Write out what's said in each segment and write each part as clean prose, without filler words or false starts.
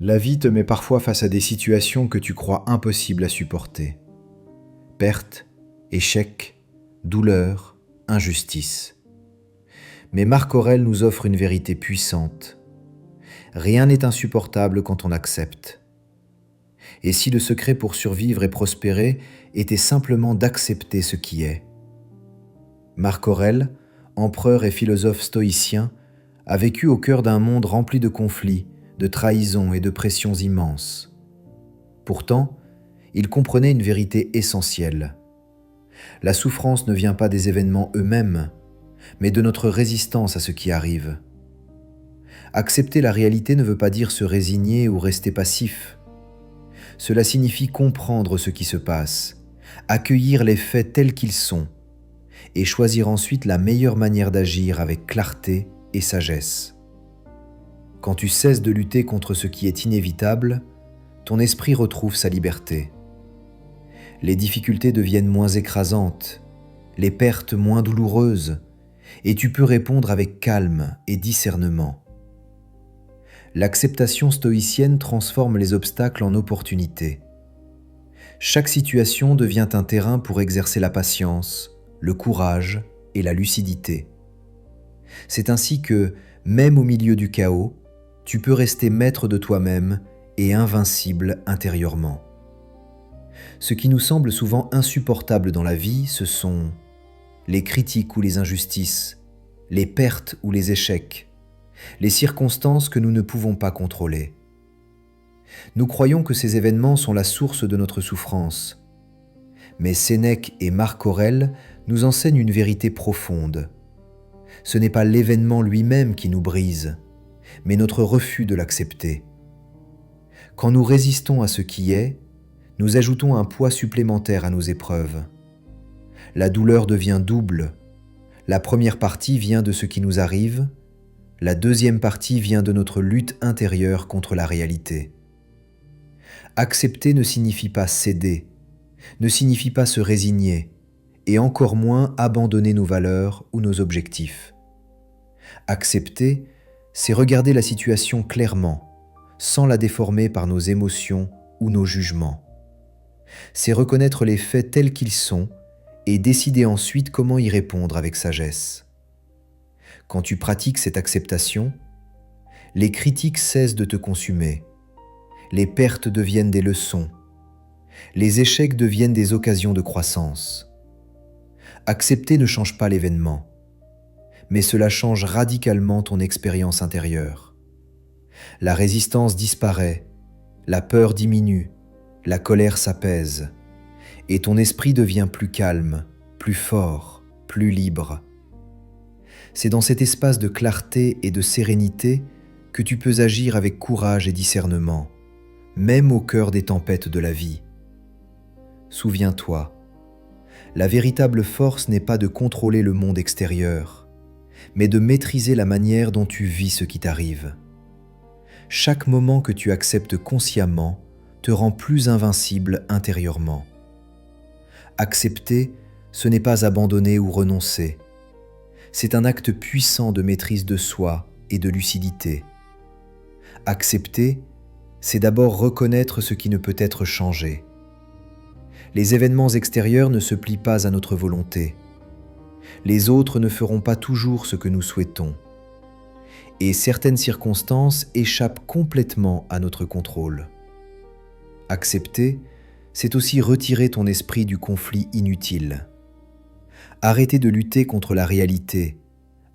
La vie te met parfois face à des situations que tu crois impossibles à supporter. Perte, échec, douleur, injustice. Mais Marc Aurèle nous offre une vérité puissante. Rien n'est insupportable quand on accepte. Et si le secret pour survivre et prospérer était simplement d'accepter ce qui est? Marc Aurèle, empereur et philosophe stoïcien, a vécu au cœur d'un monde rempli de conflits, de trahisons et de pressions immenses. Pourtant, il comprenait une vérité essentielle. La souffrance ne vient pas des événements eux-mêmes, mais de notre résistance à ce qui arrive. Accepter la réalité ne veut pas dire se résigner ou rester passif. Cela signifie comprendre ce qui se passe, accueillir les faits tels qu'ils sont, et choisir ensuite la meilleure manière d'agir avec clarté et sagesse. Quand tu cesses de lutter contre ce qui est inévitable, ton esprit retrouve sa liberté. Les difficultés deviennent moins écrasantes, les pertes moins douloureuses, et tu peux répondre avec calme et discernement. L'acceptation stoïcienne transforme les obstacles en opportunités. Chaque situation devient un terrain pour exercer la patience, le courage et la lucidité. C'est ainsi que, même au milieu du chaos, tu peux rester maître de toi-même et invincible intérieurement. Ce qui nous semble souvent insupportable dans la vie, ce sont les critiques ou les injustices, les pertes ou les échecs, les circonstances que nous ne pouvons pas contrôler. Nous croyons que ces événements sont la source de notre souffrance. Mais Sénèque et Marc Aurèle nous enseignent une vérité profonde. Ce n'est pas l'événement lui-même qui nous brise, mais notre refus de l'accepter. Quand nous résistons à ce qui est, nous ajoutons un poids supplémentaire à nos épreuves. La douleur devient double. La première partie vient de ce qui nous arrive, la deuxième partie vient de notre lutte intérieure contre la réalité. Accepter ne signifie pas céder, ne signifie pas se résigner, et encore moins abandonner nos valeurs ou nos objectifs. Accepter, c'est regarder la situation clairement, sans la déformer par nos émotions ou nos jugements. C'est reconnaître les faits tels qu'ils sont et décider ensuite comment y répondre avec sagesse. Quand tu pratiques cette acceptation, les critiques cessent de te consumer, les pertes deviennent des leçons, les échecs deviennent des occasions de croissance. Accepter ne change pas l'événement, mais cela change radicalement ton expérience intérieure. La résistance disparaît, la peur diminue, la colère s'apaise, et ton esprit devient plus calme, plus fort, plus libre. C'est dans cet espace de clarté et de sérénité que tu peux agir avec courage et discernement, même au cœur des tempêtes de la vie. Souviens-toi, la véritable force n'est pas de contrôler le monde extérieur, mais de maîtriser la manière dont tu vis ce qui t'arrive. Chaque moment que tu acceptes consciemment te rend plus invincible intérieurement. Accepter, ce n'est pas abandonner ou renoncer. C'est un acte puissant de maîtrise de soi et de lucidité. Accepter, c'est d'abord reconnaître ce qui ne peut être changé. Les événements extérieurs ne se plient pas à notre volonté. Les autres ne feront pas toujours ce que nous souhaitons. Et certaines circonstances échappent complètement à notre contrôle. Accepter, c'est aussi retirer ton esprit du conflit inutile. Arrêter de lutter contre la réalité,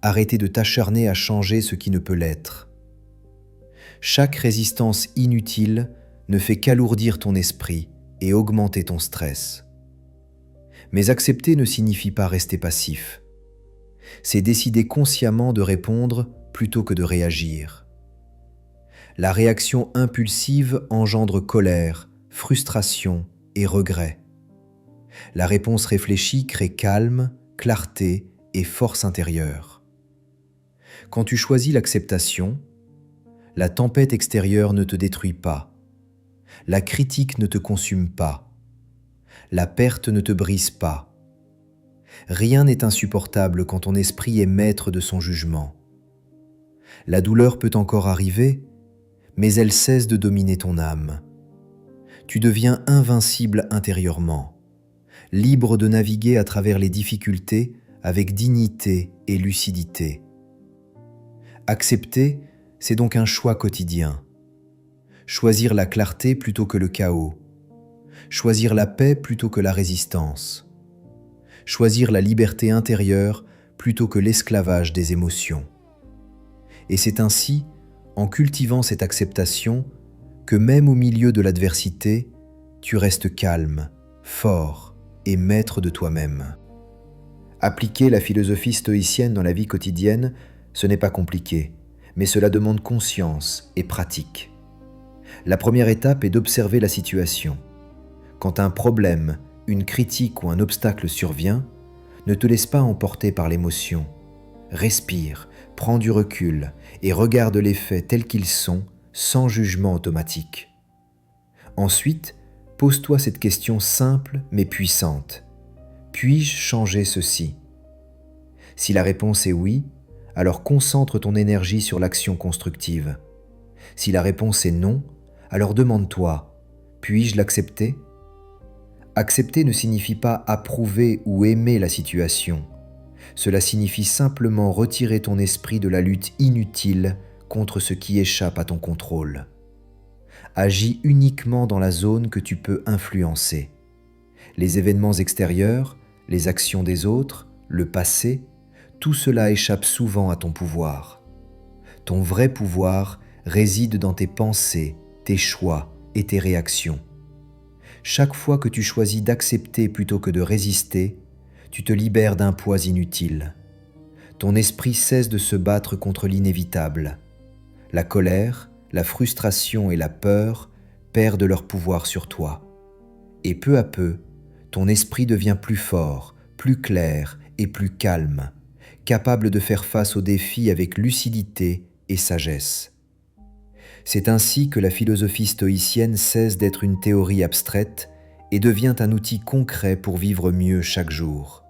arrêter de t'acharner à changer ce qui ne peut l'être. Chaque résistance inutile ne fait qu'alourdir ton esprit et augmenter ton stress. Mais accepter ne signifie pas rester passif. C'est décider consciemment de répondre plutôt que de réagir. La réaction impulsive engendre colère, frustration et regret. La réponse réfléchie crée calme, clarté et force intérieure. Quand tu choisis l'acceptation, la tempête extérieure ne te détruit pas, la critique ne te consume pas, la perte ne te brise pas. Rien n'est insupportable quand ton esprit est maître de son jugement. La douleur peut encore arriver, mais elles cessent de dominer ton âme. Tu deviens invincible intérieurement, libre de naviguer à travers les difficultés avec dignité et lucidité. Accepter, c'est donc un choix quotidien. Choisir la clarté plutôt que le chaos. Choisir la paix plutôt que la résistance. Choisir la liberté intérieure plutôt que l'esclavage des émotions. Et c'est ainsi, en cultivant cette acceptation, que même au milieu de l'adversité, tu restes calme, fort et maître de toi-même. Appliquer la philosophie stoïcienne dans la vie quotidienne, ce n'est pas compliqué, mais cela demande conscience et pratique. La première étape est d'observer la situation. Quand un problème, une critique ou un obstacle survient, ne te laisse pas emporter par l'émotion. Respire, prends du recul et regarde les faits tels qu'ils sont, sans jugement automatique. Ensuite, pose-toi cette question simple mais puissante. Puis-je changer ceci ? Si la réponse est oui, alors concentre ton énergie sur l'action constructive. Si la réponse est non, alors demande-toi, puis-je l'accepter ? Accepter ne signifie pas approuver ou aimer la situation. Cela signifie simplement retirer ton esprit de la lutte inutile contre ce qui échappe à ton contrôle. Agis uniquement dans la zone que tu peux influencer. Les événements extérieurs, les actions des autres, le passé, tout cela échappe souvent à ton pouvoir. Ton vrai pouvoir réside dans tes pensées, tes choix et tes réactions. Chaque fois que tu choisis d'accepter plutôt que de résister, tu te libères d'un poids inutile. Ton esprit cesse de se battre contre l'inévitable. La colère, la frustration et la peur perdent leur pouvoir sur toi. Et peu à peu, ton esprit devient plus fort, plus clair et plus calme, capable de faire face aux défis avec lucidité et sagesse. C'est ainsi que la philosophie stoïcienne cesse d'être une théorie abstraite et devient un outil concret pour vivre mieux chaque jour.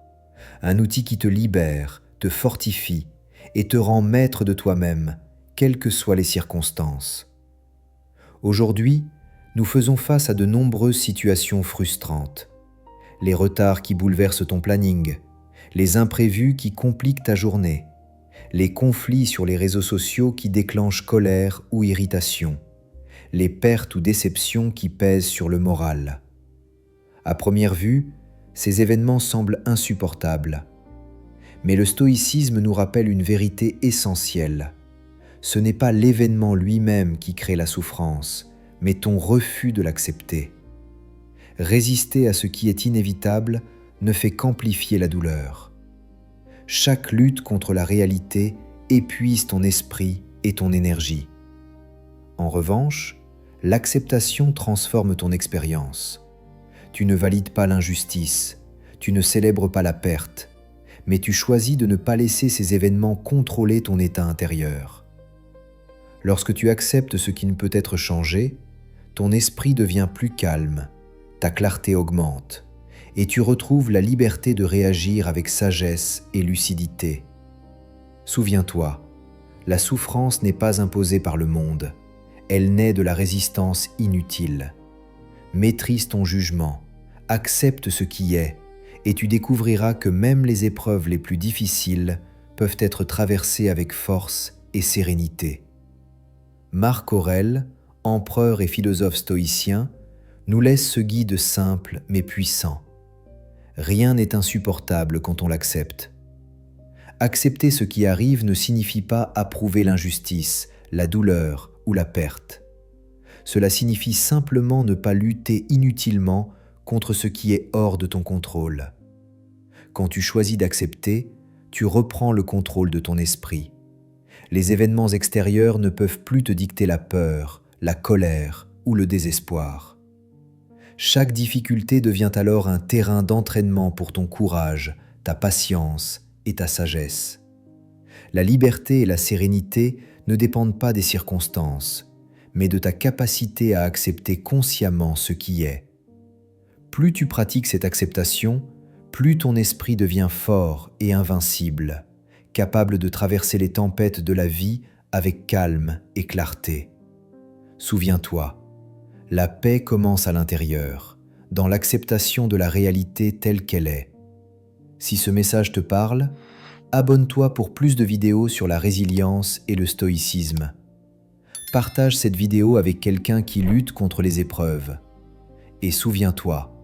Un outil qui te libère, te fortifie et te rend maître de toi-même, quelles que soient les circonstances. Aujourd'hui, nous faisons face à de nombreuses situations frustrantes. Les retards qui bouleversent ton planning, les imprévus qui compliquent ta journée, les conflits sur les réseaux sociaux qui déclenchent colère ou irritation, les pertes ou déceptions qui pèsent sur le moral. À première vue, ces événements semblent insupportables. Mais le stoïcisme nous rappelle une vérité essentielle. Ce n'est pas l'événement lui-même qui crée la souffrance, mais ton refus de l'accepter. Résister à ce qui est inévitable ne fait qu'amplifier la douleur. Chaque lutte contre la réalité épuise ton esprit et ton énergie. En revanche, l'acceptation transforme ton expérience. Tu ne valides pas l'injustice, tu ne célèbres pas la perte, mais tu choisis de ne pas laisser ces événements contrôler ton état intérieur. Lorsque tu acceptes ce qui ne peut être changé, ton esprit devient plus calme, ta clarté augmente, et tu retrouves la liberté de réagir avec sagesse et lucidité. Souviens-toi, la souffrance n'est pas imposée par le monde, elle naît de la résistance inutile. Maîtrise ton jugement, accepte ce qui est, et tu découvriras que même les épreuves les plus difficiles peuvent être traversées avec force et sérénité. Marc Aurèle, empereur et philosophe stoïcien, nous laisse ce guide simple mais puissant. Rien n'est insupportable quand on l'accepte. Accepter ce qui arrive ne signifie pas approuver l'injustice, la douleur ou la perte. Cela signifie simplement ne pas lutter inutilement contre ce qui est hors de ton contrôle. Quand tu choisis d'accepter, tu reprends le contrôle de ton esprit. Les événements extérieurs ne peuvent plus te dicter la peur, la colère ou le désespoir. Chaque difficulté devient alors un terrain d'entraînement pour ton courage, ta patience et ta sagesse. La liberté et la sérénité ne dépendent pas des circonstances, mais de ta capacité à accepter consciemment ce qui est. Plus tu pratiques cette acceptation, plus ton esprit devient fort et invincible, capable de traverser les tempêtes de la vie avec calme et clarté. Souviens-toi, la paix commence à l'intérieur, dans l'acceptation de la réalité telle qu'elle est. Si ce message te parle, abonne-toi pour plus de vidéos sur la résilience et le stoïcisme. Partage cette vidéo avec quelqu'un qui lutte contre les épreuves. Et souviens-toi,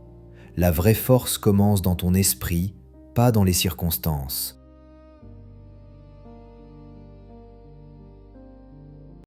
la vraie force commence dans ton esprit, pas dans les circonstances.